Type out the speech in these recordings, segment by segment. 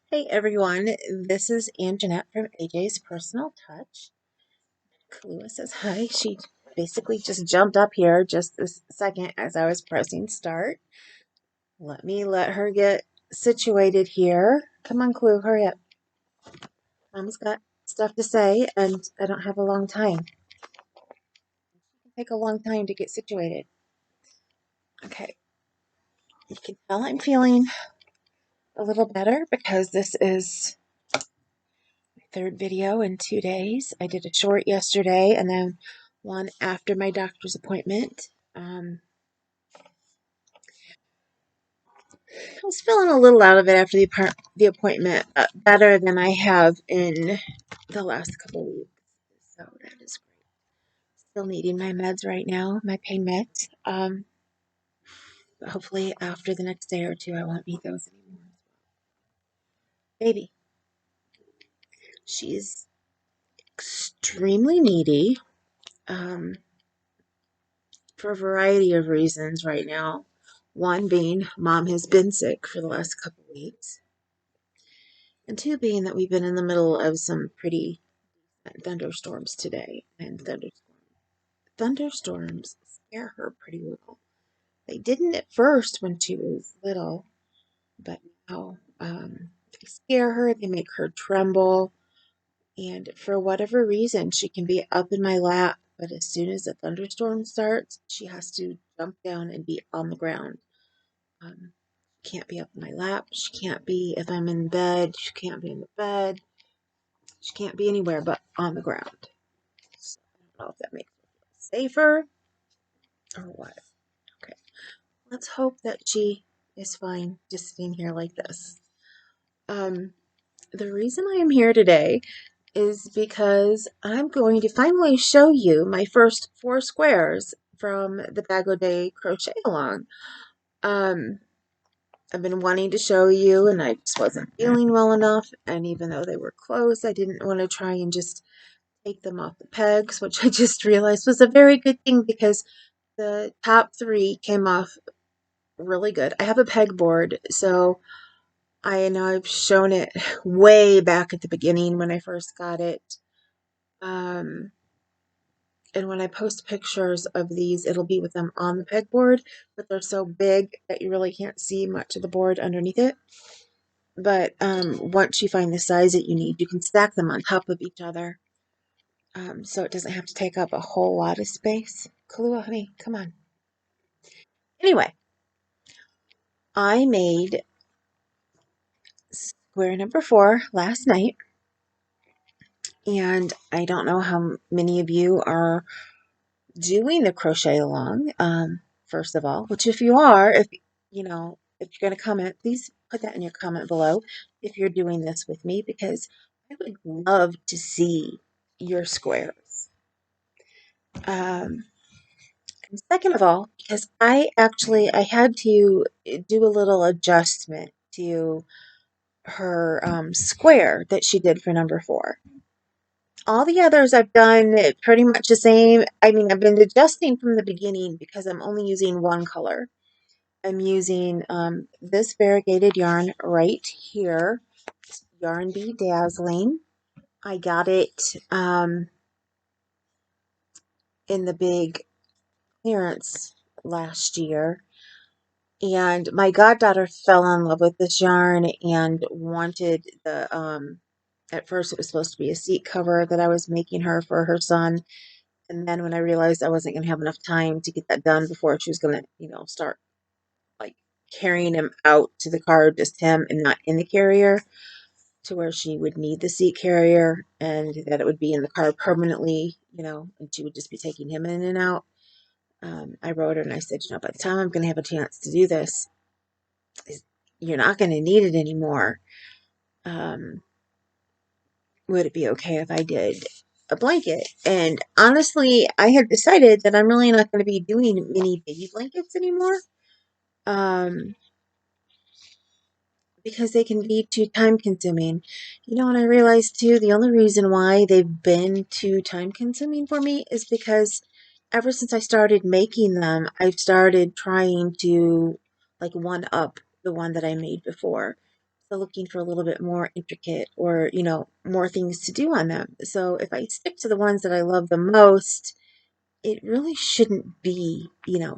Hey everyone, this is Anjanette from AJ's Personal Touch. Kalua says hi. She basically just jumped up here just this second as I was pressing start. Let her get situated here. Come on, Clue, hurry up. Mom's got stuff to say and I don't have a long time. It'll take a long time to get situated. Okay, you can tell I'm feeling a little better because this is my third video in 2 days. I did a short yesterday and then one after my doctor's appointment. I was feeling a little out of it after the appointment, better than I have in the last couple weeks. So that is great. Still needing my meds right now, my pain meds. But hopefully after the next day or two, I won't need those anymore. Baby, she's extremely needy for a variety of reasons right now. One being mom has been sick for the last couple weeks, and two being that we've been in the middle of some pretty thunderstorms today, and thunderstorms scare her pretty well. They didn't at first when she was little, but now they scare her. They make her tremble, and for whatever reason, she can be up in my lap, but as soon as a thunderstorm starts, she has to jump down and be on the ground. She can't be up in my lap. She can't be if I'm in bed. She can't be in the bed. She can't be anywhere but on the ground. So I don't know if that makes her feel safer or what. Okay, let's hope that she is fine just sitting here like this. Um, the reason I am here today is because I'm going to finally show you my first 4 squares from the Bag O Day crochet along. I've been wanting to show you, and I just wasn't feeling well enough, and even though they were close, I didn't want to try and just take them off the pegs, which I just realized was a very good thing because the top 3 came off really good. I have a pegboard, so I know I've shown it way back at the beginning when I first got it. Um, and when I post pictures of these, it'll be with them on the pegboard, but they're so big that you really can't see much of the board underneath it. But once you find the size that you need, you can stack them on top of each other, so it doesn't have to take up a whole lot of space. Kahlua, honey, come on. Anyway, I made square number 4 last night, and I don't know how many of you are doing the crochet along, first of all, which if you are, if if you're going to comment, please put that in your comment below if you're doing this with me, because I would love to see your squares. And second of all, because I had to do a little adjustment to her square that she did for number 4. All the others I've done pretty much the same. I mean, I've been adjusting from the beginning because I'm only using one color. I'm using this variegated yarn right here, Yarn Bee Dazzling. I got it in the big clearance last year. And my goddaughter fell in love with this yarn and wanted at first it was supposed to be a seat cover that I was making her for her son. And then when I realized I wasn't going to have enough time to get that done before she was going to, start like carrying him out to the car, just him and not in the carrier, to where she would need the seat carrier and that it would be in the car permanently, and she would just be taking him in and out. I wrote her and I said, by the time I'm going to have a chance to do this, you're not going to need it anymore. Um, would it be okay if I did a blanket? And honestly, I had decided that I'm really not going to be doing mini baby blankets anymore. Because they can be too time consuming. And I realized too, the only reason why they've been too time consuming for me is because ever since I started making them, I've started trying to like one up the one that I made before. So looking for a little bit more intricate or, more things to do on them. So if I stick to the ones that I love the most, it really shouldn't be,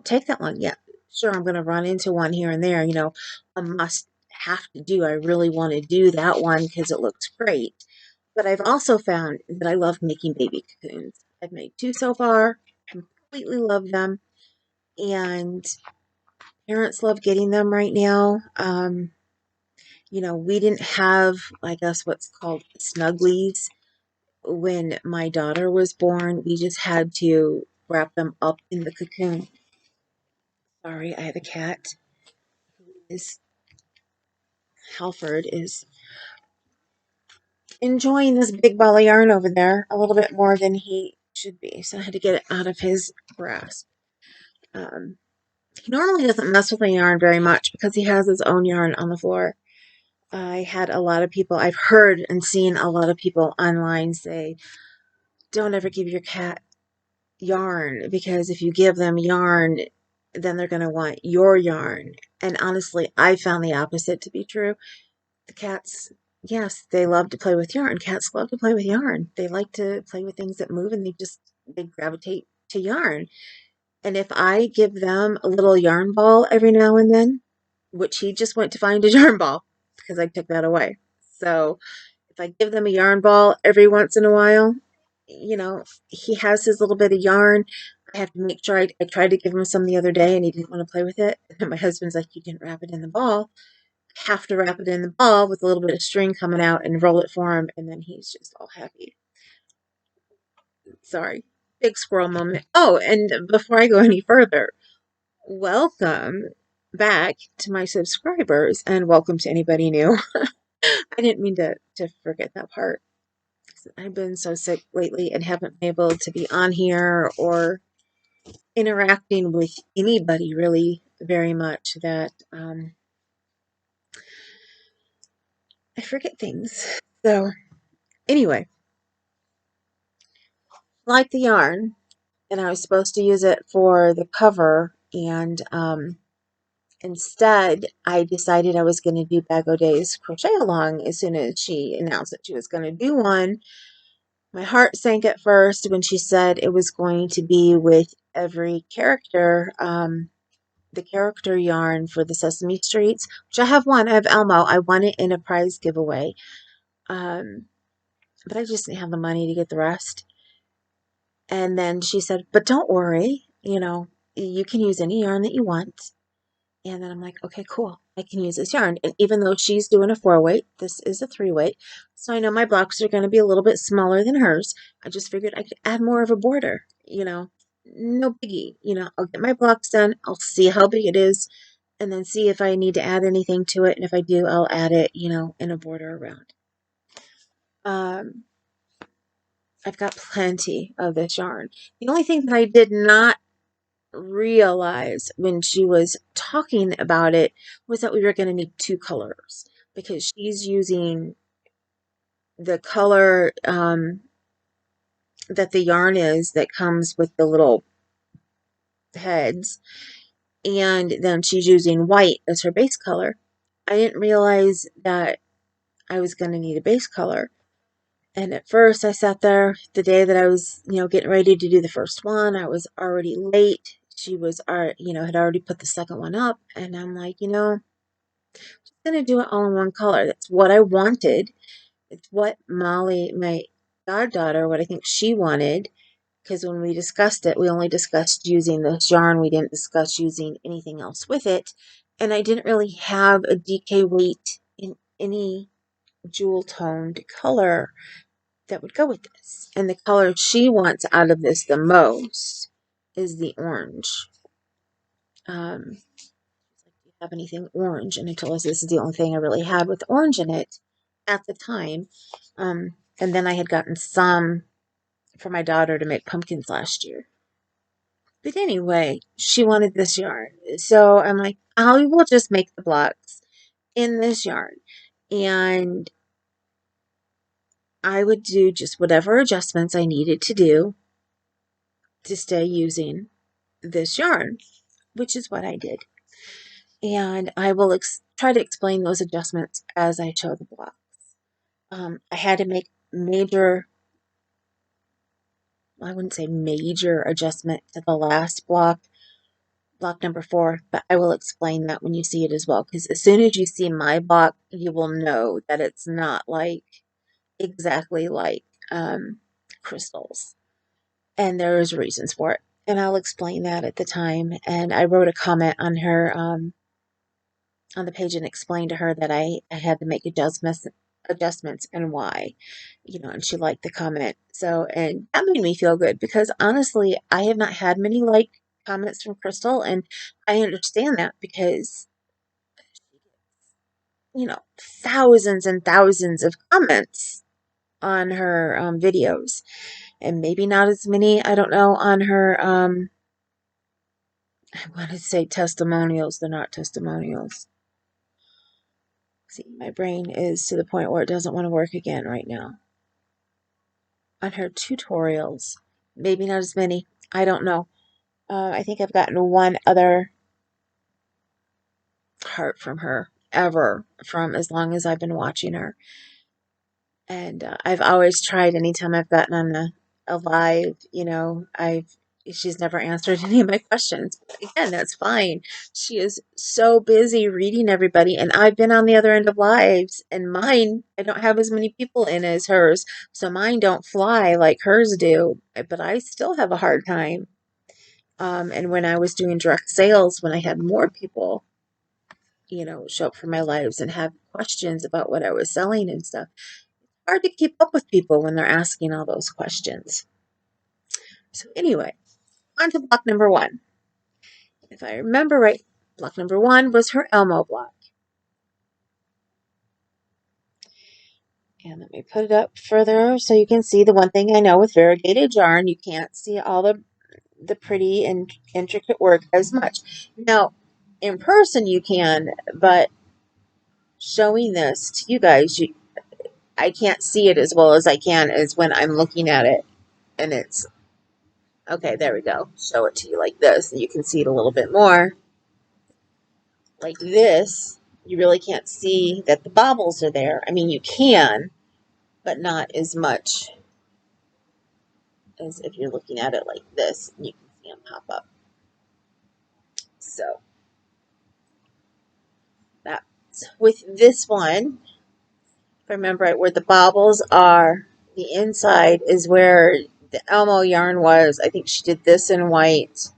take that long. Yeah, sure, I'm going to run into one here and there, a must have to do. I really want to do that one because it looks great. But I've also found that I love making baby cocoons. I've made two so far, completely love them, and parents love getting them right now. We didn't have, I guess, what's called snugglies when my daughter was born. We just had to wrap them up in the cocoon. Sorry, I have a cat. Is Halford is enjoying this big ball of yarn over there a little bit more than he should be, so I had to get it out of his grasp. Um, he normally doesn't mess with the yarn very much because he has his own yarn on the floor. I've heard and seen a lot of people online say, don't ever give your cat yarn because if you give them yarn, then they're going to want your yarn. And honestly, I found the opposite to be true. The cats, yes, they love to play with yarn. Cats love to play with yarn. They like to play with things that move and they gravitate to yarn. And if I give them a little yarn ball every now and then, which he just went to find a yarn ball because I took that away. So if I give them a yarn ball every once in a while, he has his little bit of yarn. I have to make sure I tried to give him some the other day and he didn't want to play with it. And my husband's like, you didn't wrap it in the ball. I have to wrap it in the ball with a little bit of string coming out and roll it for him. And then he's just all happy. Sorry. Big squirrel moment. Oh, and before I go any further, welcome back to my subscribers and welcome to anybody new. I didn't mean to forget that part. I've been so sick lately and haven't been able to be on here or interacting with anybody really very much that I forget things. So, anyway, like the yarn, and I was supposed to use it for the cover, and instead, I decided I was going to do Bag O Day's crochet along as soon as she announced that she was going to do one. My heart sank at first when she said it was going to be with every character, the character yarn for the Sesame Streets, which I have one. I have Elmo. I won it in a prize giveaway. But I just didn't have the money to get the rest. And then she said, but don't worry, you can use any yarn that you want. And then I'm like, okay, cool. I can use this yarn. And even though she's doing a 4-weight, this is a 3-weight. So I know my blocks are going to be a little bit smaller than hers. I just figured I could add more of a border, no biggie. I'll get my blocks done. I'll see how big it is and then see if I need to add anything to it. And if I do, I'll add it, in a border around. I've got plenty of this yarn. The only thing that I did not realize when she was talking about it was that we were going to need two colors because she's using the color that the yarn is that comes with the little heads, and then she's using white as her base color. I didn't realize that I was going to need a base color. And at first I sat there the day that I was, getting ready to do the first one. I was already late. She was, had already put the second one up. And I'm like, just going to do it all in one color. That's what I wanted. It's what Molly, my goddaughter, what I think she wanted. Because when we discussed it, we only discussed using this yarn. We didn't discuss using anything else with it. And I didn't really have a DK weight in any jewel toned color that would go with this. And the color she wants out of this the most is the orange. Do you have anything orange? And I told us this is the only thing I really had with orange in it at the time. And then I had gotten some for my daughter to make pumpkins last year. But anyway, she wanted this yarn. So I'm like, I will just make the blocks in this yarn. And I would do just whatever adjustments I needed to do to stay using this yarn, which is what I did. And I will try to explain those adjustments as I show the blocks. I had to make major, I wouldn't say major adjustment to the last block number 4, but I will explain that when you see it as well. Because as soon as you see my block, you will know that it's not like exactly like Crystal's. And there's reasons for it. And I'll explain that at the time. And I wrote a comment on her on the page and explained to her that I had to make adjustments and why, and she liked the comment. So, and that made me feel good because honestly, I have not had many like comments from Crystal, and I understand that because, thousands and thousands of comments on her videos, and maybe not as many, I don't know, on her, I want to say testimonials. They're not testimonials. See, my brain is to the point where it doesn't want to work again right now. On her tutorials, maybe not as many. I don't know. I think I've gotten one other heart from her ever from as long as I've been watching her. And I've always tried anytime I've gotten on a live, she's never answered any of my questions. But again, that's fine. She is so busy reading everybody, and I've been on the other end of lives, and mine, I don't have as many people in as hers, so mine don't fly like hers do, but I still have a hard time. And when I was doing direct sales, when I had more people, show up for my lives and have questions about what I was selling and stuff, hard to keep up with people when they're asking all those questions. So anyway, on to block number 1. If I remember right, block number 1 was her Elmo block. And let me put it up further so you can see the one thing I know with variegated yarn, you can't see all the pretty and intricate work as much. Now, in person you can, but showing this to you guys, I can't see it as well as I can as when I'm looking at it. And it's, okay, there we go. Show it to you like this, and you can see it a little bit more. Like this, you really can't see that the bobbles are there. I mean, you can, but not as much as if you're looking at it like this, and you can see them pop up. So, that's with this one. If I remember right, where the bobbles are, the inside is where the Elmo yarn was. I think she did this in white.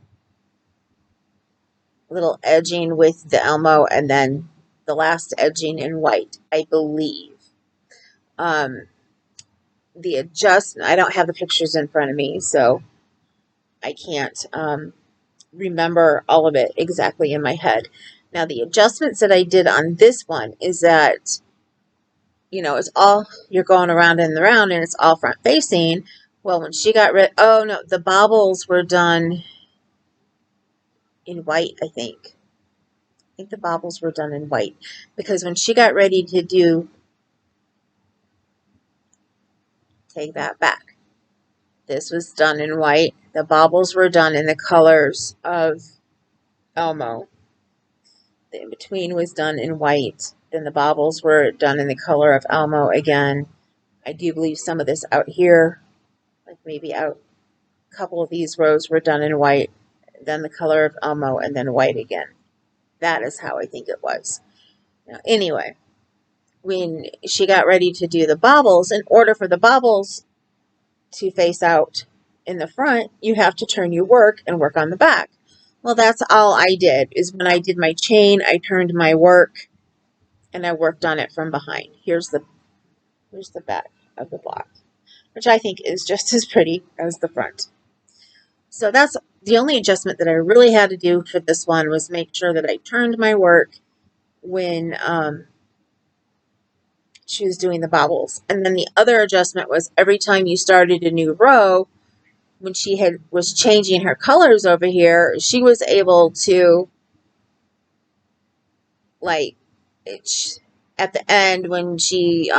Little edging with the Elmo, and then the last edging in white, I believe. The adjustment, I don't have the pictures in front of me, so I can't remember all of it exactly in my head. Now, the adjustments that I did on this one is that, it's all, you're going around and around, and it's all front facing. Well, when she got rid, oh no, the bobbles were done in white, I think. I think the bobbles were done in white, because when she got ready to do, take that back, this was done in white. The bobbles were done in the colors of Elmo. The in-between was done in white. Then the bobbles were done in the color of Elmo again. I do believe some of this out here, like maybe out a couple of these rows were done in white. Then the color of Elmo, and then white again. That is how I think it was. Now, anyway, when she got ready to do the bobbles, in order for the bobbles to face out in the front, you have to turn your work and work on the back. Well, that's all I did, is when I did my chain, I turned my work and I worked on it from behind. Here's the back of the block, which I think is just as pretty as the front. So that's the only adjustment that I really had to do for this one, was make sure that I turned my work when she was doing the bobbles. And then the other adjustment was every time you started a new row, when she was changing her colors over here, she was able to, like, at the end when she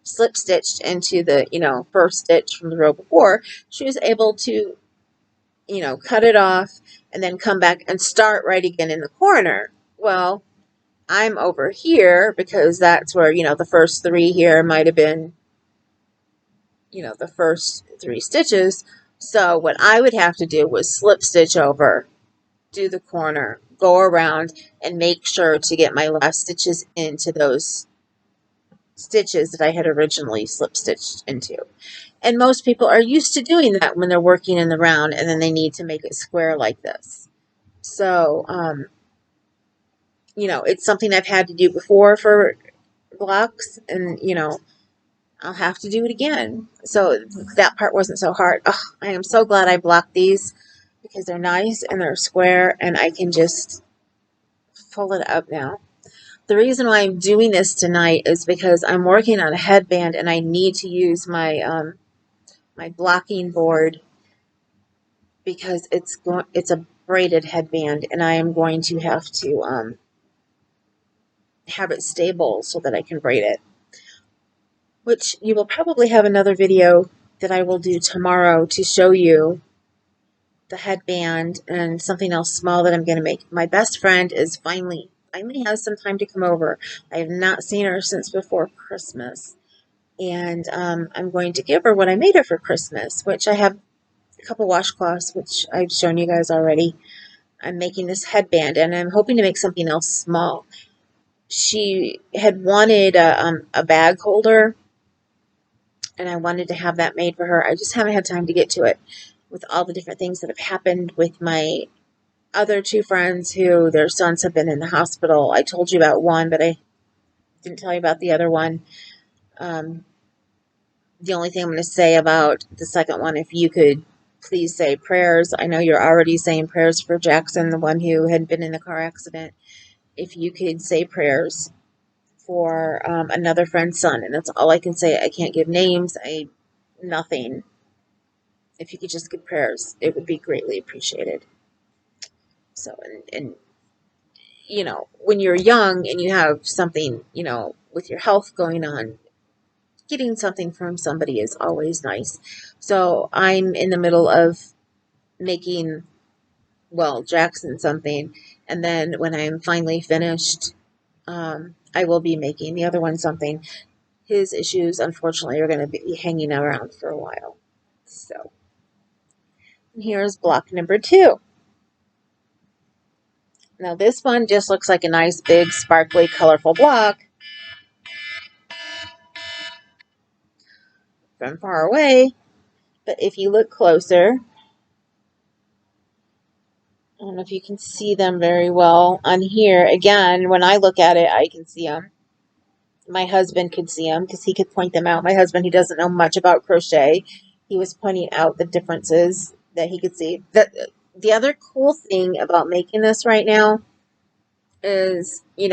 slip stitched into the first stitch from the row before, she was able to cut it off and then come back and start right again in the corner. Well, I'm over here because that's where, the first three here might have been, the first three stitches. So what I would have to do was slip stitch over, do the corner, go around, and make sure to get my last stitches into those stitches that I had originally slip stitched into. And most people are used to doing that when they're working in the round and then they need to make it square like this. So, it's something I've had to do before for blocks, and, I'll have to do it again. So that part wasn't so hard. Ugh, I am so glad I blocked these because they're nice and they're square and I can just pull it up now. The reason why I'm doing this tonight is because I'm working on a headband and I need to use my blocking board because it's a braided headband and I am going to have to have it stable so that I can braid it. Which you will probably have another video that I will do tomorrow to show you the headband and something else small that I'm going to make. My best friend is finally has some time to come over. I have not seen her since before Christmas. And I'm going to give her what I made her for Christmas, which I have a couple washcloths, which I've shown you guys already. I'm making this headband, and I'm hoping to make something else small. She had wanted a bag holder, and I wanted to have that made for her. I just haven't had time to get to it with all the different things that have happened with my other two friends who their sons have been in the hospital. I told you about one, but I didn't tell you about the other one. Um, the only thing I'm going to say about the second one, if you could please say prayers. I know you're already saying prayers for Jackson, the one who had been in the car accident. If you could say prayers for another friend's son, and that's all I can say. I can't give names. Nothing. If you could just give prayers, it would be greatly appreciated. So, and when you're young and you have something, with your health going on, getting something from somebody is always nice. So I'm in the middle of making, well, Jackson something, and then when I'm finally finished, I will be making the other one something. His issues, unfortunately, are going to be hanging around for a while. So here's block number 2. Now this one just looks like a nice, big, sparkly, colorful block from far away. But if you look closer, I don't know if you can see them very well on here. Again, when I look at it, I can see them. My husband could see them because he could point them out. My husband, he doesn't know much about crochet. He was pointing out the differences that he could see. The other cool thing about making this right now is, he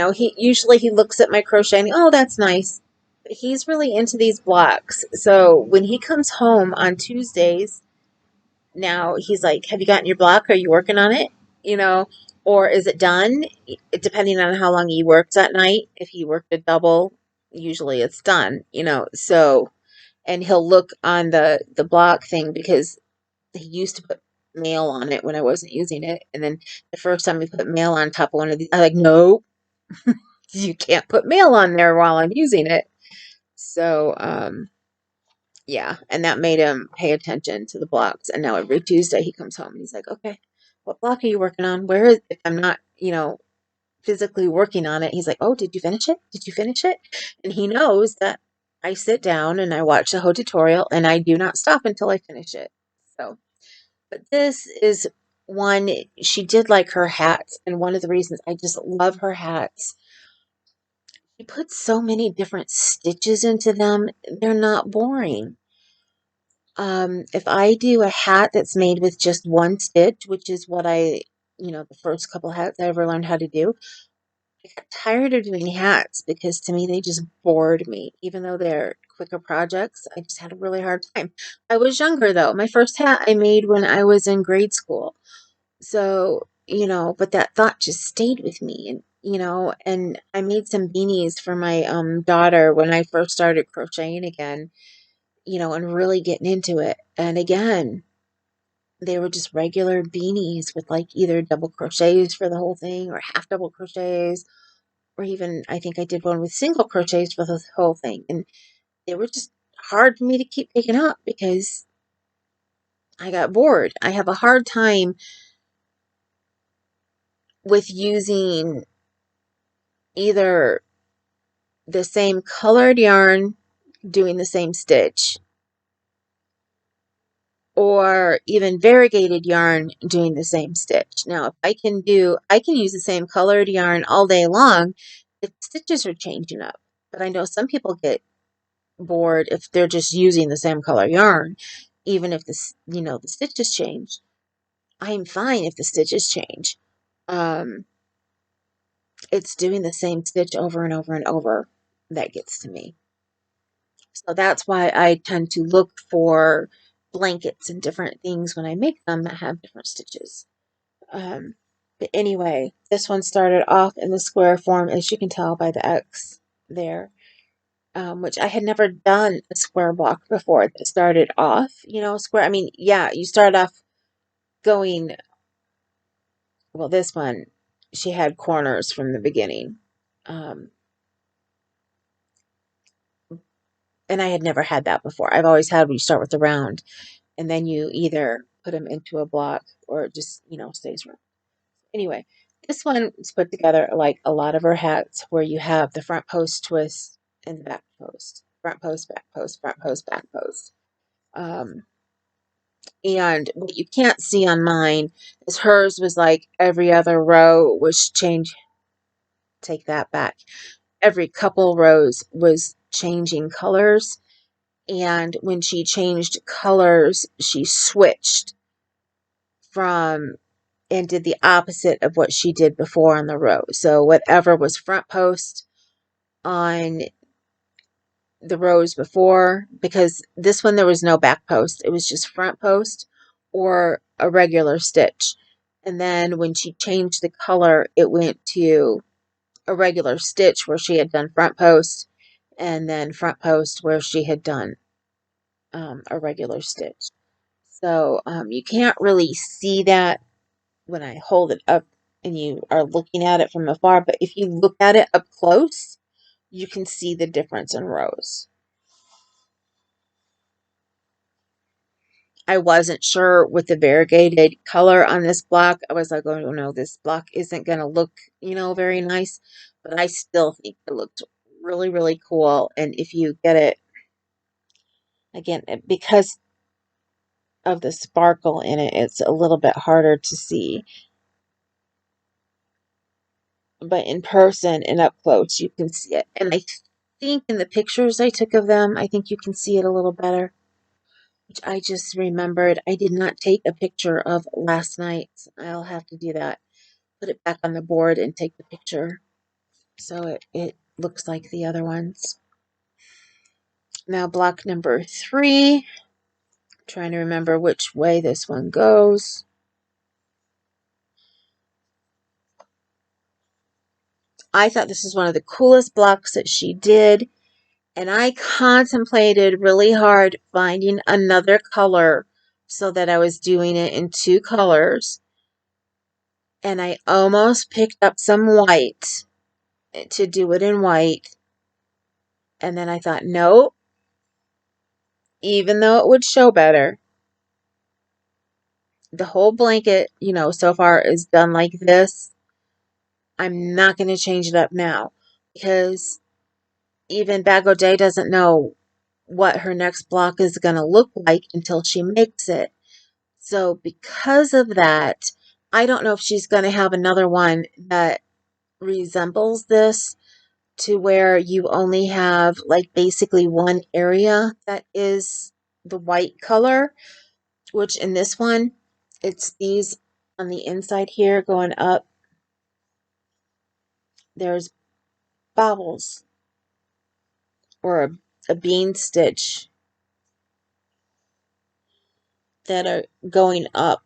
looks at my crochet and, oh, that's nice. But he's really into these blocks. So when he comes home on Tuesdays, now he's like, have you gotten your block? Are you working on it? Or is it done? Depending on how long he works at night. If he worked a double, usually it's done, So, and he'll look on the block thing because he used to put mail on it when I wasn't using it. And then the first time he put mail on top of one of these, I'm like, no, you can't put mail on there while I'm using it. So, yeah, and that made him pay attention to the blocks. And now every Tuesday he comes home and he's like, okay, what block are you working on? Where is it? If I'm not, physically working on it, he's like, oh, did you finish it? Did you finish it? And he knows that I sit down and I watch the whole tutorial and I do not stop until I finish it. So, but this is one, she did like her hats. And one of the reasons I just love her hats, she puts so many different stitches into them. They're not boring. If I do a hat that's made with just one stitch, which is what the first couple hats I ever learned how to do, I got tired of doing hats because to me they just bored me. Even though they're quicker projects, I just had a really hard time. I was younger though. My first hat I made when I was in grade school. So, but that thought just stayed with me. And I made some beanies for my daughter when I first started crocheting again, and really getting into it. And again, they were just regular beanies with like either double crochets for the whole thing or half double crochets, or even I think I did one with single crochets for the whole thing. And they were just hard for me to keep picking up because I got bored. I have a hard time with using either the same colored yarn doing the same stitch, or even variegated yarn doing the same stitch. Now, if I can use the same colored yarn all day long, the stitches are changing up. But I know some people get bored if they're just using the same color yarn, even if the stitches change. I'm fine if the stitches change. Um, it's doing the same stitch over and over and over that gets to me. So that's why I tend to look for blankets and different things when I make them that have different stitches. But anyway, this one started off in the square form, as you can tell by the X there, which I had never done a square block before that started off, square. I mean, yeah, you start off going, well, this one, she had corners from the beginning. Um, and I had never had that before. I've always had when you start with the round and then you either put them into a block or it just, stays round. Anyway, this one is put together like a lot of her hats where you have the front post twist and the back post. Front post, back post, front post, back post. And what you can't see on mine is hers was like every other row was change. Take that back. Every couple rows was changing colors. And when she changed colors, she switched from and did the opposite of what she did before on the row. So whatever was front post on the rows before, because this one there was no back post, it was just front post or a regular stitch. And then when she changed the color, it went to a regular stitch where she had done front post, and then front post where she had done a regular stitch. So you can't really see that when I hold it up and you are looking at it from afar, but if you look at it up close, you can see the difference in rows. I wasn't sure with the variegated color on this block. I was like, oh no, this block isn't going to look, very nice, but I still think it looked really, really cool. And if you get it, again, because of the sparkle in it, it's a little bit harder to see. But in person and up close, you can see it. And I think in the pictures I took of them, I think you can see it a little better. Which I just remembered I did not take a picture of last night. I'll have to do that. Put it back on the board and take the picture so it looks like the other ones. Now block number 3. Trying to remember which way this one goes. I thought this was one of the coolest blocks that she did. And I contemplated really hard finding another color so that I was doing it in 2 colors. And I almost picked up some white to do it in white. And then I thought, no, even though it would show better, the whole blanket, so far is done like this. I'm not going to change it up now because even Bag Day doesn't know what her next block is going to look like until she makes it. So because of that, I don't know if she's going to have another one that resembles this to where you only have like basically one area that is the white color, which in this one, it's these on the inside here going up. There's bobbles or a bean stitch that are going up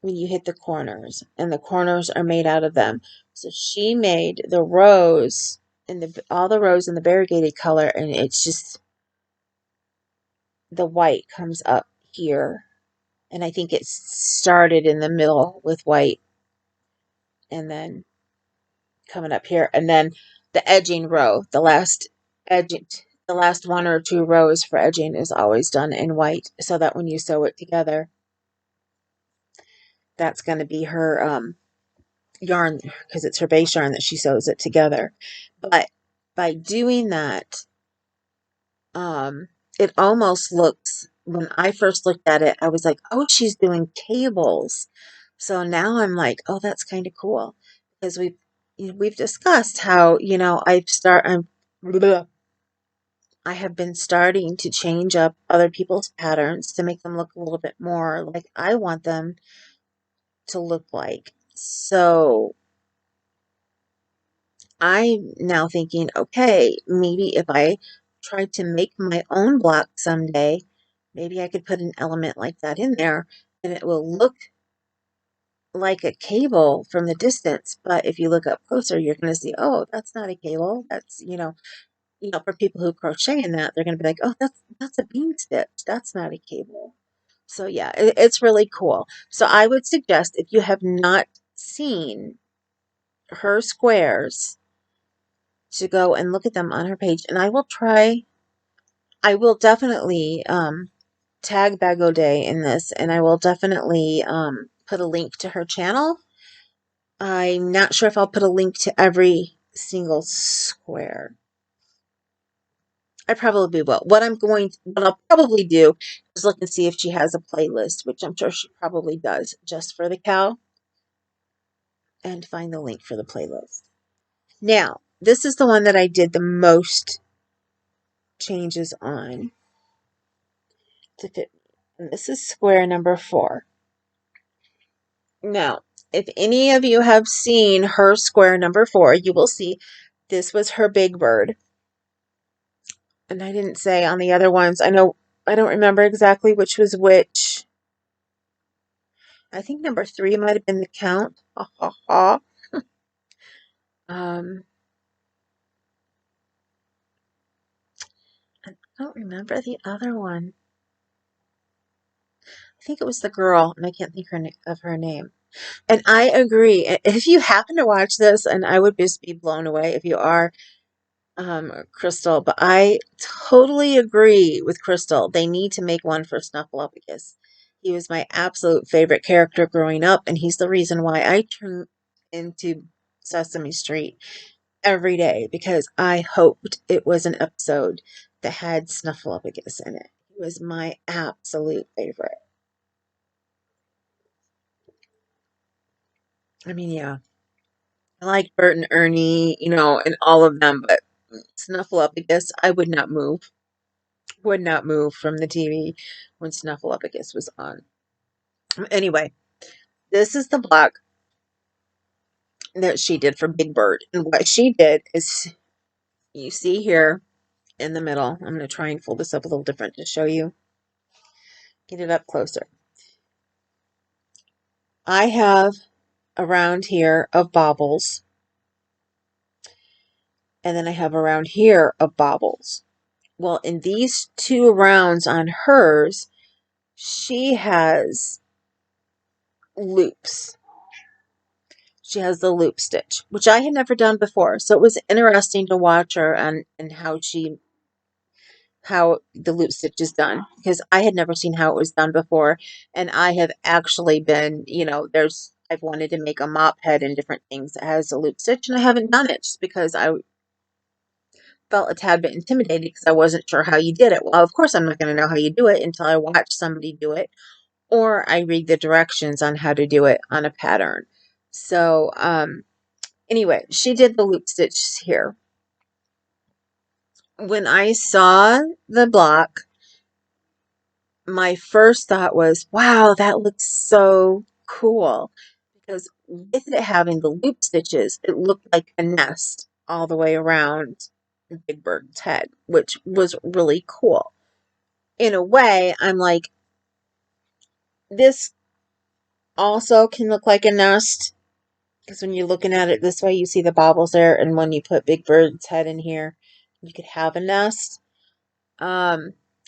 when you hit the corners, and the corners are made out of them. So she made the rows and all the rows in the variegated color, and it's just the white comes up here. And I think it started in the middle with white and then coming up here. And then the edging row, edging, the last one or two rows for edging is always done in white so that when you sew it together, that's going to be her yarn because it's her base yarn that she sews it together. But by doing that, um, it almost looks, when I first looked at it, I was like, oh, she's doing cables. So now I'm like, oh, that's kind of cool because we've discussed how, I have been starting to change up other people's patterns to make them look a little bit more like I want them to look like. So I'm now thinking, okay, maybe if I try to make my own block someday, maybe I could put an element like that in there and it will look like a cable from the distance. But if you look up closer, you're going to see, oh, that's not a cable. That's, for people who crochet in that, they're going to be like, oh, that's a bean stitch. That's not a cable. So yeah, it's really cool. So I would suggest if you have not seen her squares to go and look at them on her page. And I will definitely tag Bago Day in this, and I will definitely put a link to her channel. I'm not sure if I'll put a link to every single square. I probably will. What I'll probably do is look and see if she has a playlist, which I'm sure she probably does, just for the cow, and find the link for the playlist. Now, this is the one that I did the most changes on to fit me. And this is square number 4. Now, if any of you have seen her square number 4, you will see this was her big bird. And I didn't say on the other ones. I don't remember exactly which was which. I think number 3 might have been the count. Ha ha ha. Um, I don't remember the other one. I think it was the girl, and I can't think of her name. And I agree. If you happen to watch this, and I would just be blown away if you are, Crystal, but I totally agree with Crystal. They need to make one for Snuffleupagus. He was my absolute favorite character growing up, and he's the reason why I tune into Sesame Street every day because I hoped it was an episode that had Snuffleupagus in it. He was my absolute favorite. I mean, yeah, I like Bert and Ernie, and all of them, but Snuffleupagus, I would not move. Would not move from the TV when Snuffleupagus was on. Anyway, this is the block that she did for Big Bird. And what she did is, you see here in the middle, I'm going to try and fold this up a little different to show you. Get it up closer. I have around here of baubles. And then I have around here of baubles. Well, in these 2 rounds on hers, she has loops. She has the loop stitch, which I had never done before. So it was interesting to watch her and how the loop stitch is done because I had never seen how it was done before. And I have actually been, I've wanted to make a mop head and different things that has a loop stitch, and I haven't done it just because I felt a tad bit intimidated because I wasn't sure how you did it. Well, of course, I'm not going to know how you do it until I watch somebody do it or I read the directions on how to do it on a pattern. So, anyway, she did the loop stitches here. When I saw the block, my first thought was, wow, that looks so cool. Because with it having the loop stitches, it looked like a nest all the way around Big Bird's head, which was really cool. In a way, I'm like, this also can look like a nest. Because when you're looking at it this way, you see the baubles there. And when you put Big Bird's head in here, you could have a nest.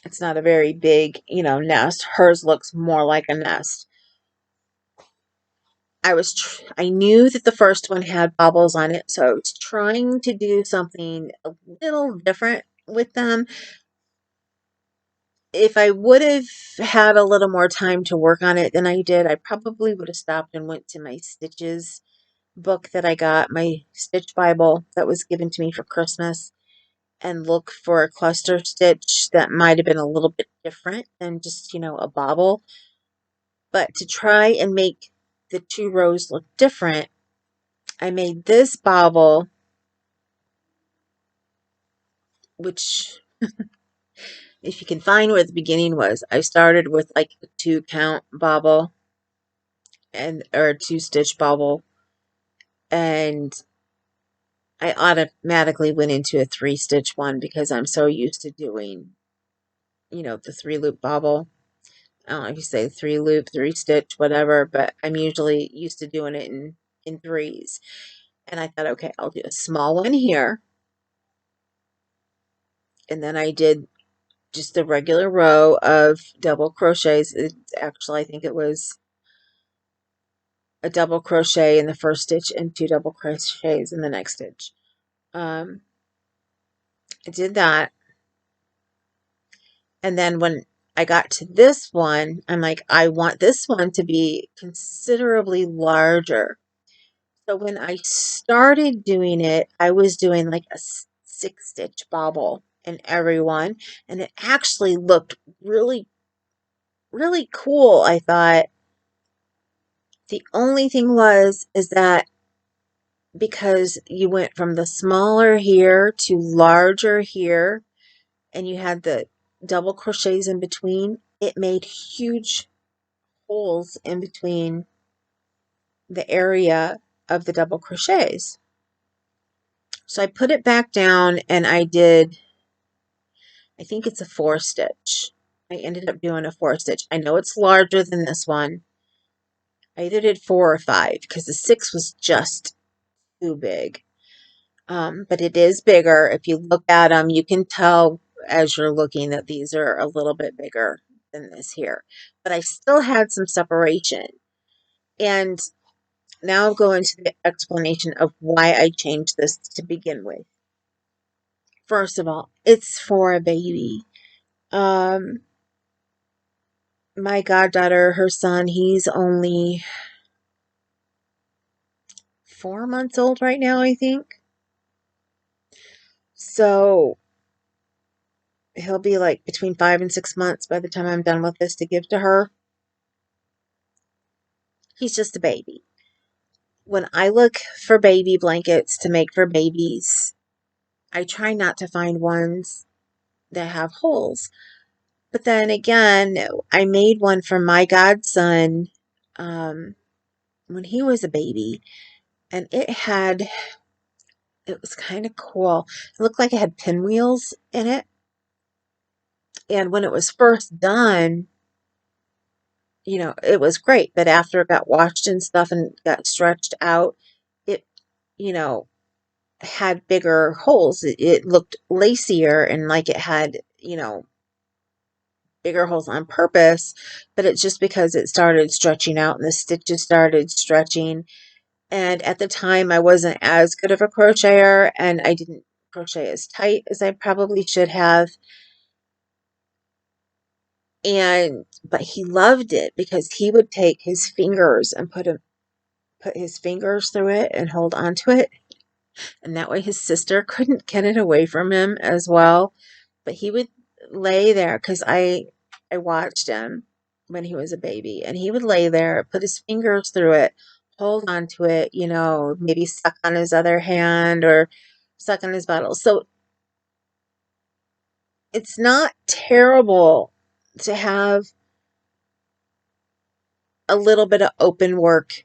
It's not a very big, nest. Hers looks more like a nest. I knew that the first one had bubbles on it, so I was trying to do something a little different with them. If I would have had a little more time to work on it than I did, I probably would have stopped and went to my stitches book that I got, my Stitch Bible that was given to me for Christmas, and look for a cluster stitch that might have been a little bit different than just, a bobble. But to try and make the two rows look different, I made this bobble, which, if you can find where the beginning was, I started with like a 2 count bobble and or a 2 stitch bobble, and I automatically went into a 3 stitch one because I'm so used to doing, the 3 loop bobble. I don't know if you say 3 loop, 3 stitch, whatever, but I'm usually used to doing it in threes. And I thought, okay, I'll do a small one here. And then I did just a regular row of double crochets. Actually, I think it was a double crochet in the first stitch and 2 double crochets in the next stitch. I did that. And then when I got to this one, I'm like, I want this one to be considerably larger. So when I started doing it, I was doing like a 6 stitch bobble in every one. And it actually looked really, really cool, I thought. The only thing is that because you went from the smaller here to larger here, and you had the double crochets in between, it made huge holes in between the area of the double crochets. So I put it back down and I think it's a 4 stitch. I ended up doing a 4 stitch. I know it's larger than this one. I either did 4 or 5 because the 6 was just too big. But it is bigger. If you look at them, you can tell as you're looking that these are a little bit bigger than this here. But I still had some separation. And now I'll go into the explanation of why I changed this to begin with. First of all, it's for a baby. Um, my goddaughter, her son, he's only 4 months old right now, I think. So he'll be like between 5 and 6 months by the time I'm done with this to give to her. He's just a baby. When I look for baby blankets to make for babies, I try not to find ones that have holes. But then again, I made one for my godson um, when he was a baby, and it was kind of cool. It looked like it had pinwheels in it. And when it was first done, it was great. But after it got washed and stuff and got stretched out, it, you know, had bigger holes. It looked lacier and like it had, bigger holes on purpose. But it's just because it started stretching out and the stitches started stretching. And at the time, I wasn't as good of a crocheter and I didn't crochet as tight as I probably should have. But he loved it because he would take his fingers and put his fingers through it and hold on to it, and that way his sister couldn't get it away from him as well. But he would lay there because I watched him when he was a baby, and he would lay there, put his fingers through it, hold on to it, maybe suck on his other hand or suck on his bottle. So it's not terrible to have a little bit of open work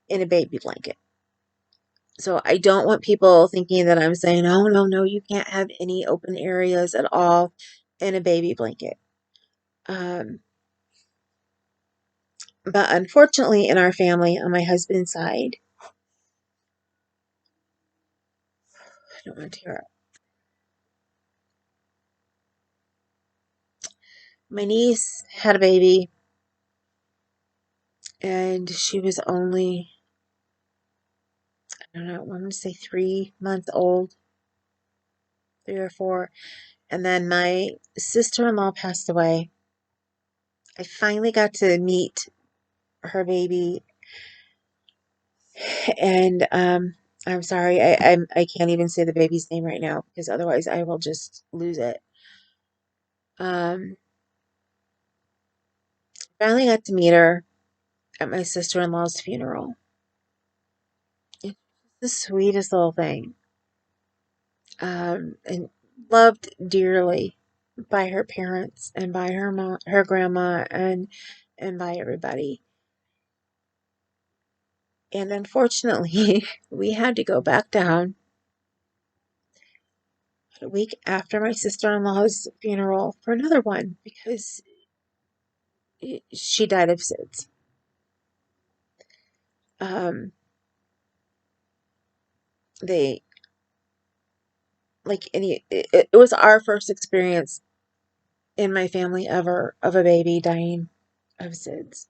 in a baby blanket. So I don't want people thinking that I'm saying, oh, no, no, you can't have any open areas at all in a baby blanket. Um, but unfortunately, in our family, on my husband's side, I don't want to tear up. My niece had a baby, and she was only, I don't know, I'm going to say 3 months old, 3 or 4. And then my sister-in-law passed away. I finally got to meet her baby, and I'm sorry, I can't even say the baby's name right now because otherwise I will just lose it. Um, Finally got to meet her at my sister-in-law's funeral. It's the sweetest little thing. And loved dearly by her parents and by her mom, her grandma, and by everybody. And unfortunately, we had to go back down a week after my sister-in-law's funeral for another one because she died of SIDS. Um, they like any it was our first experience in my family ever of a baby dying of SIDS.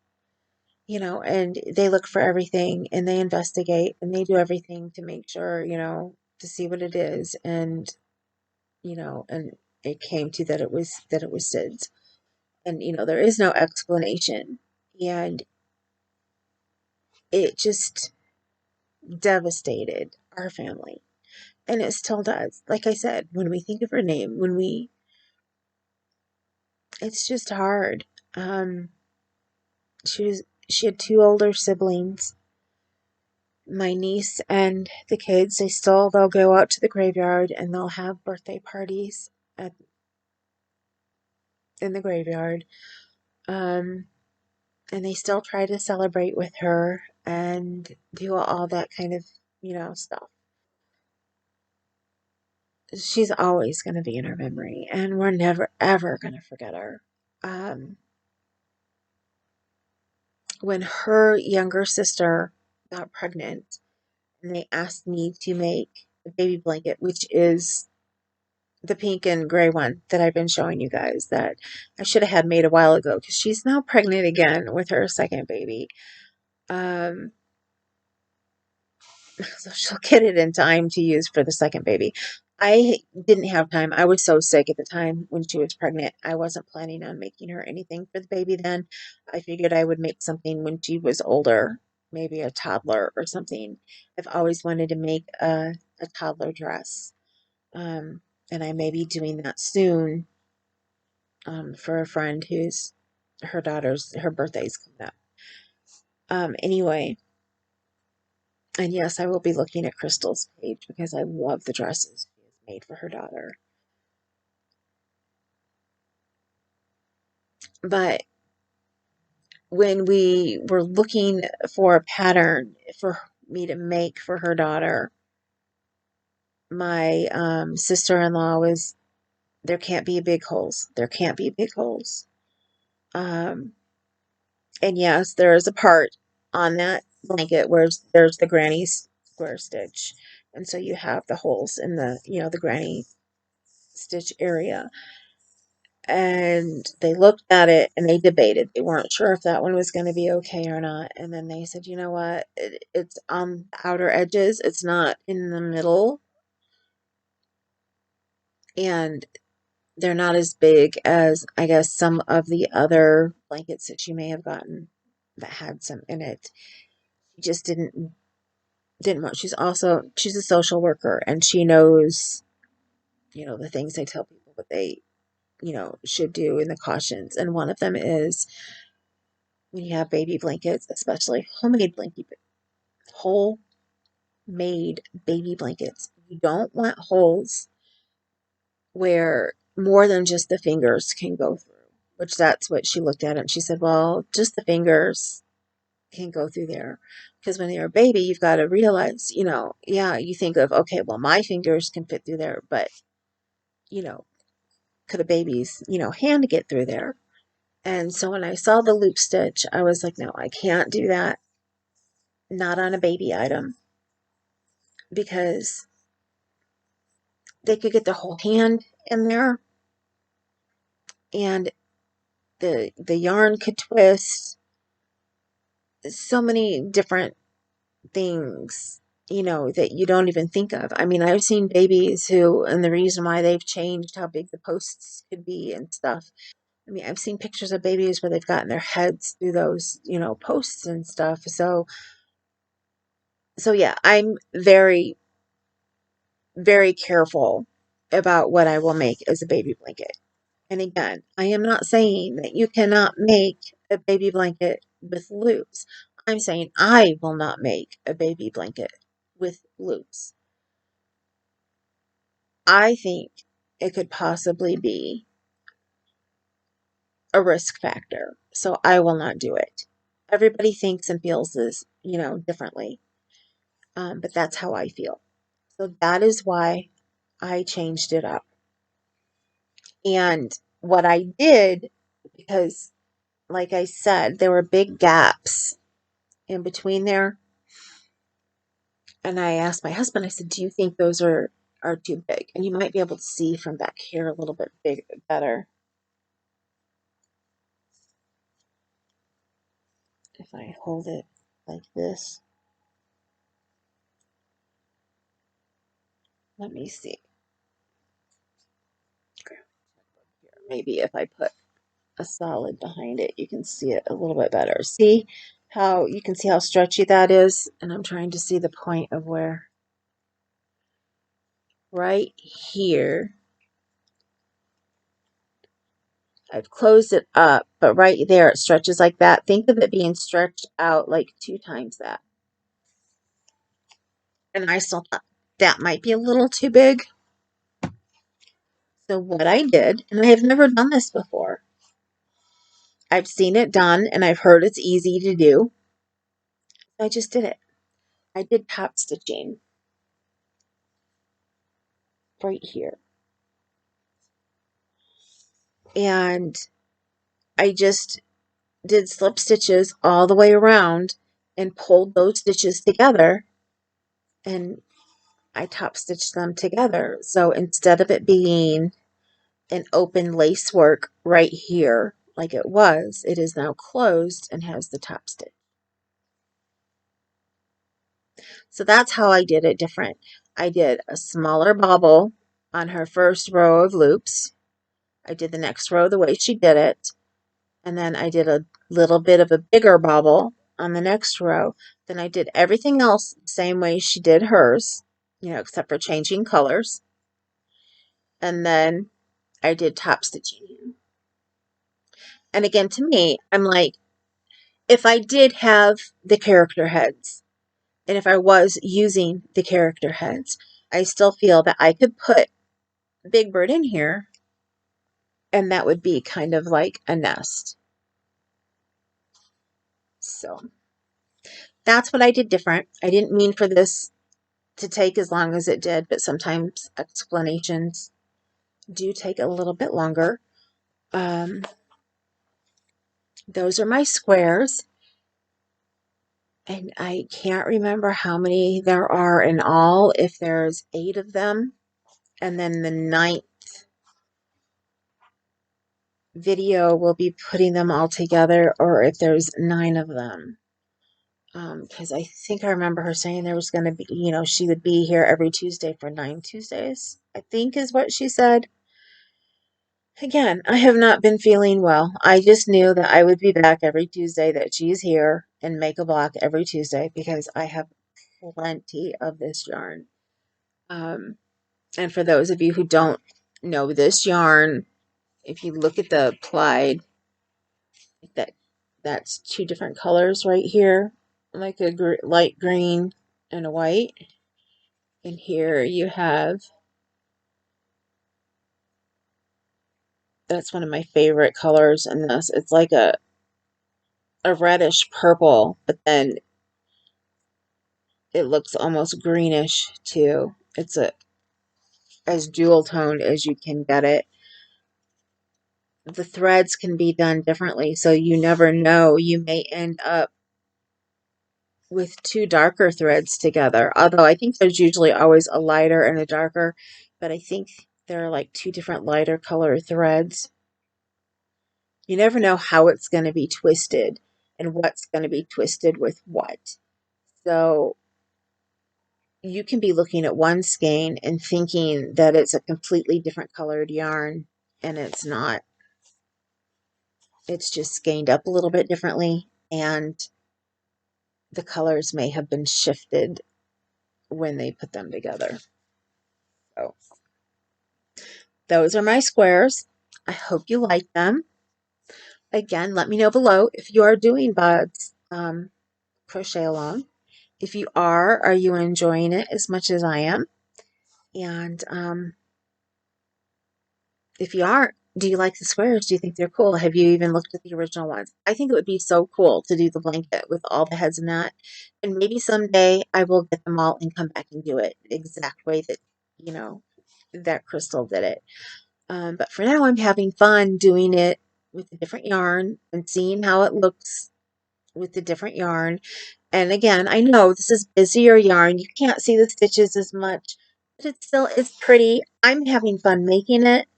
And they look for everything and they investigate and they do everything to make sure, to see what it is. And it came to that it was SIDS. And, there is no explanation. And it just devastated our family. And it still does. Like I said, when we think of her name, it's just hard. Um, she had two older siblings. My niece and the kids, they'll go out to the graveyard and they'll have birthday parties at, in the graveyard. Um, and they still try to celebrate with her and do all that kind of, stuff. She's always going to be in our memory and we're never, ever going to forget her. Um, when her younger sister got pregnant and they asked me to make a baby blanket, which is the pink and gray one that I've been showing you guys that I should have had made a while ago because she's now pregnant again with her second baby. Um, so she'll get it in time to use for the second baby. I didn't have time. I was so sick at the time when she was pregnant. I wasn't planning on making her anything for the baby then. I figured I would make something when she was older, maybe a toddler or something. I've always wanted to make a toddler dress. Um, and I may be doing that soon for a friend who's her birthday's coming up. Anyway, and yes, I will be looking at Crystal's page because I love the dresses she has made for her daughter. But when we were looking for a pattern for me to make for her daughter, my sister-in-law was, there can't be big holes. There can't be big holes. Um, and yes, there is a part on that blanket where there's the granny square stitch. And so you have the holes in the granny stitch area. And they looked at it and they debated. They weren't sure if that one was going to be okay or not. And then they said, you know what? It's on the outer edges. It's not in the middle. And they're not as big as, I guess, some of the other blankets that she may have gotten that had some in it. She just didn't want. She's a social worker and she knows, the things they tell people what they, should do in the cautions. And one of them is when you have baby blankets, especially homemade baby blankets, you don't want holes where more than just the fingers can go through, which that's what she looked at. And she said, well, just the fingers can go through there. Because when you're a baby, you've got to realize, yeah, you think of, okay, well, my fingers can fit through there, but, you know, could a baby's, hand get through there? And so when I saw the loop stitch, I was like, no, I can't do that. Not on a baby item because they could get their whole hand in there. And the yarn could twist. So many different things, that you don't even think of. I mean, I've seen babies who, and the reason why they've changed how big the posts could be and stuff. I mean, I've seen pictures of babies where they've gotten their heads through those, posts and stuff. So yeah, I'm very, very careful about what I will make as a baby blanket. And again, I am not saying that you cannot make a baby blanket with loops. I'm saying I will not make a baby blanket with loops. I think it could possibly be a risk factor, so I will not do it. Everybody thinks and feels this, differently, but that's how I feel. So that is why I changed it up. And what I did, because like I said, there were big gaps in between there. And I asked my husband, I said, do you think those are too big? And you might be able to see from back here a little bit better if I hold it like this. Let me see. Maybe if I put a solid behind it, you can see it a little bit better. See how you can see how stretchy that is? And I'm trying to see the point of where right here. I've closed it up, but right there it stretches like that. Think of it being stretched out like 2 times that. And I still thought that might be a little too big. So what I did, and I have never done this before, I've seen it done and I've heard it's easy to do. I just did it. I did top stitching right here. And I just did slip stitches all the way around and pulled those stitches together, and I top stitched them together. So instead of it being an open lace work right here like it was, it is now closed and has the top stitch. So that's how I did it different. I did a smaller bobble on her first row of loops. I did the next row the way she did it. And then I did a little bit of a bigger bobble on the next row. Then I did everything else the same way she did hers, except for changing colors. And then I did top stitching. And again, to me, I'm like, if I did have the character heads, and if I was using the character heads, I still feel that I could put Big Bird in here, and that would be kind of like a nest. So that's what I did different. I didn't mean for this to take as long as it did, but sometimes explanations do take a little bit longer. Those are my squares, and I can't remember how many there are in all, if there's 8 of them, and then the 9th video will be putting them all together, or if there's 9 of them. Because I think I remember her saying there was going to be, she would be here every Tuesday for 9 Tuesdays, I think is what she said. Again, I have not been feeling well. I just knew that I would be back every Tuesday, that she's here, and make a block every Tuesday because I have plenty of this yarn. And for those of you who don't know this yarn, if you look at the plied, that's 2 different colors right here, like a light green and a white. And here you have, that's one of my favorite colors in this. It's like a reddish purple, but then it looks almost greenish too. It's as dual toned as you can get it. The threads can be done differently, so you never know. You may end up with 2 darker threads together, although I think there's usually always a lighter and a darker, but I think there are like 2 different lighter color threads. You never know how it's going to be twisted and what's going to be twisted with what. So you can be looking at one skein and thinking that it's a completely different colored yarn, and it's not. It's just skeined up a little bit differently, and the colors may have been shifted when they put them together. So those are my squares. I hope you like them. Again, let me know below if you are doing buds crochet along. If you are you enjoying it as much as I am? And if you aren't, do you like the squares? Do you think they're cool? Have you even looked at the original ones? I think it would be so cool to do the blanket with all the heads and that. And maybe someday I will get them all and come back and do it the exact way that, that Crystal did it. But for now, I'm having fun doing it with a different yarn and seeing how it looks with the different yarn. And again, I know this is busier yarn. You can't see the stitches as much, but it's pretty. I'm having fun making it.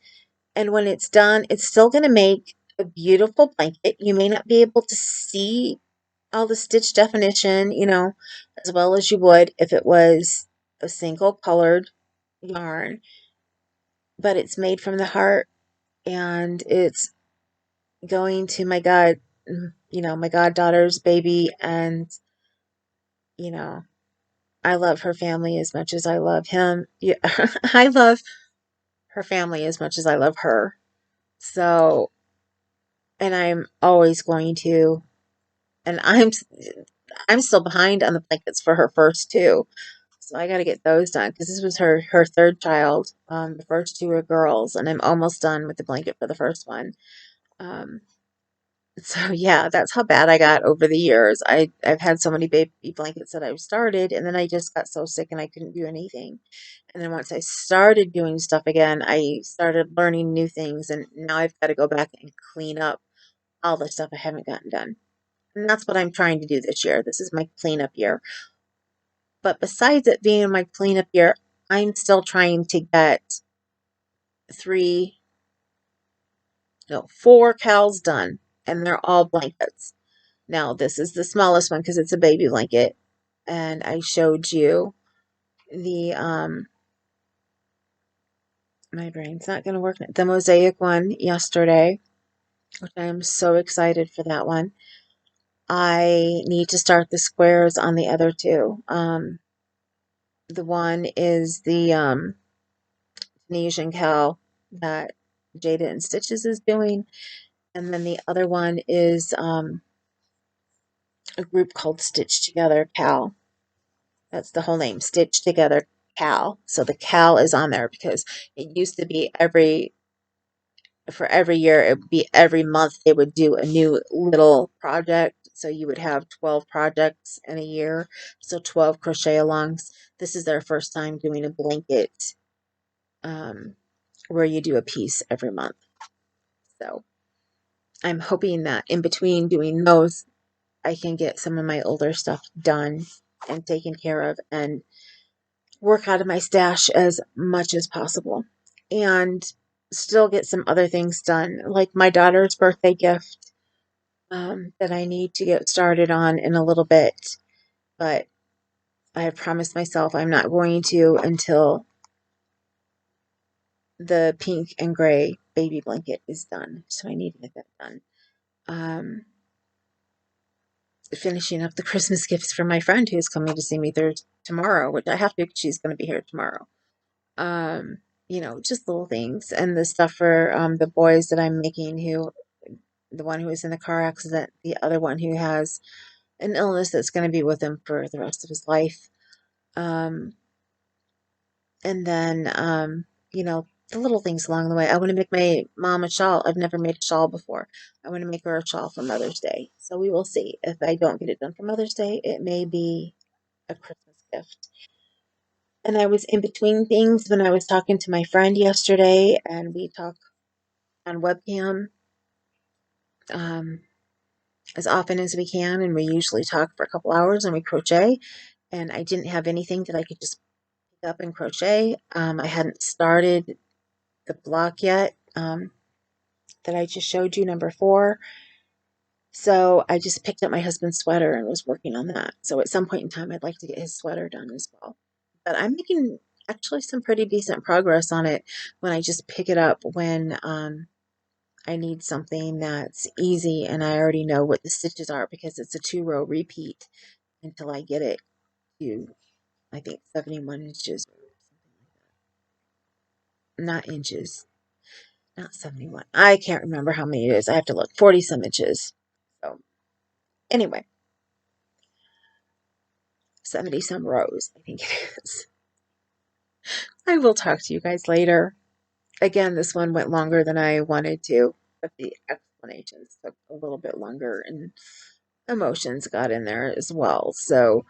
And when it's done, it's still going to make a beautiful blanket. You may not be able to see all the stitch definition, as well as you would if it was a single colored yarn, but it's made from the heart, and it's going to my goddaughter's baby, and, you know, I love her family as much as I love him. Yeah, I love her family as much as I love her. So, and I'm always going to, and I'm still behind on the blankets for her first two. So I got to get those done because this was her third child. The first two are girls, and I'm almost done with the blanket for the first one. Um, so yeah, that's how bad I got over the years. I've had so many baby blankets that I've started, and then I just got so sick and I couldn't do anything. And then once I started doing stuff again, I started learning new things, and now I've got to go back and clean up all the stuff I haven't gotten done. And that's what I'm trying to do this year. This is my cleanup year. But besides it being my cleanup year, I'm still trying to get three, no, four cows done, and they're all blankets. Now, this is the smallest one because it's a baby blanket, and I showed you the, my brain's not going to work, the mosaic one yesterday, which I am so excited for that one. I need to start the squares on the other two. The one is the, Tunisian cow that Jada and Stitches is doing. And then the other one is a group called Stitch Together Cal. That's the whole name, Stitch Together Cal. So the Cal is on there because it used to be for every year, it would be every month they would do a new little project. So you would have 12 projects in a year. So 12 crochet alongs. This is their first time doing a blanket um, where you do a piece every month. So I'm hoping that in between doing those, I can get some of my older stuff done and taken care of and work out of my stash as much as possible and still get some other things done, like my daughter's birthday gift that I need to get started on in a little bit. But I have promised myself I'm not going to until the pink and gray baby blanket is done. So I need to get that done. Finishing up the Christmas gifts for my friend who's coming to see me tomorrow, which I have to because she's going to be here tomorrow. Um, just little things. And the stuff for the boys that I'm making, the one who was in the car accident, the other one who has an illness that's going to be with him for the rest of his life. Um, and then, the little things along the way. I want to make my mom a shawl. I've never made a shawl before. I want to make her a shawl for Mother's Day. So we will see. If I don't get it done for Mother's Day, it may be a Christmas gift. And I was in between things when I was talking to my friend yesterday, and we talk on webcam um, as often as we can, and we usually talk for a couple hours and we crochet. And I didn't have anything that I could just pick up and crochet. I hadn't started the block yet. that I just showed you, number 4. So I just picked up my husband's sweater and was working on that. So at some point in time, I'd like to get his sweater done as well. But I'm making actually some pretty decent progress on it when I just pick it up when I need something that's easy and I already know what the stitches are because it's a 2-row repeat until I get it to, I think, 71 inches or something like that. Not inches, not 71. I can't remember how many it is. I have to look. 40 some inches. So anyway, 70 some rows, I think it is. I will talk to you guys later. Again, this one went longer than I wanted to, but the explanations took a little bit longer and emotions got in there as well. So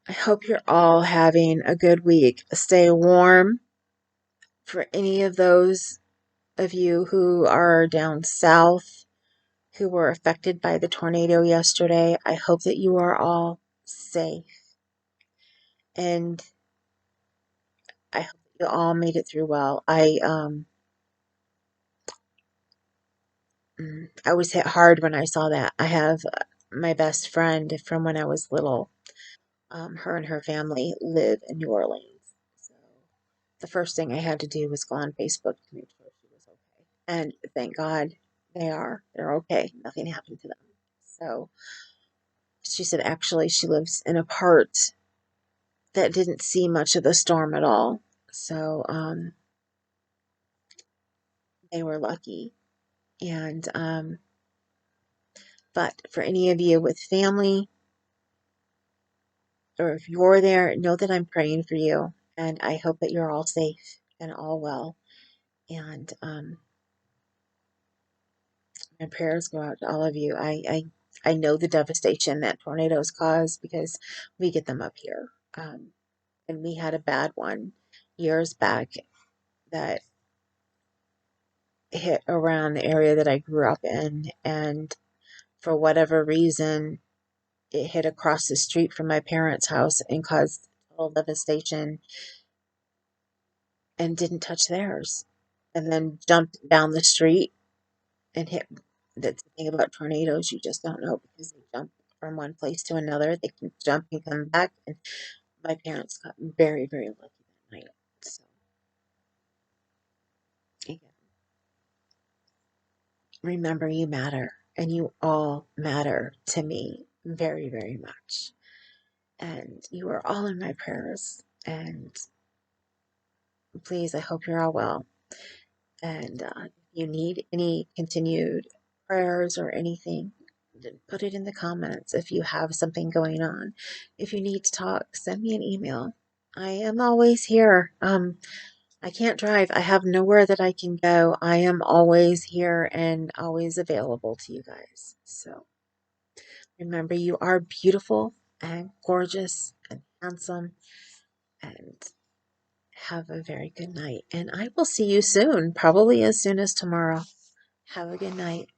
I hope you're all having a good week. Stay warm. For any of those of you who are down south who were affected by the tornado yesterday, I hope that you are all safe. And I hope you all made it through well. I was hit hard when I saw that. I have my best friend from when I was little. Her and her family live in New Orleans. So the first thing I had to do was go on Facebook to make sure she was okay. And thank God they are. They're okay. Nothing happened to them. So she said actually she lives in a part that didn't see much of the storm at all. So they were lucky. And but for any of you with family, or if you're there, know that I'm praying for you. And I hope that you're all safe and all well. And my prayers go out to all of you. I know the devastation that tornadoes cause because we get them up here. And we had a bad one years back that hit around the area that I grew up in. And for whatever reason, it hit across the street from my parents' house and caused total devastation and didn't touch theirs. And then jumped down the street and hit. That's the thing about tornadoes, you just don't know because they jump from one place to another. They can jump and come back. And my parents got very, very lucky that night. So, again, remember you matter, and you all matter to me very, very much. And you are all in my prayers. And please, I hope you're all well. And if you need any continued prayers or anything, put it in the comments if you have something going on. If you need to talk, send me an email. I am always here. I can't drive. I have nowhere that I can go. I am always here and always available to you guys. So remember, you are beautiful and gorgeous and handsome, and have a very good night. And I will see you soon, probably as soon as tomorrow. Have a good night.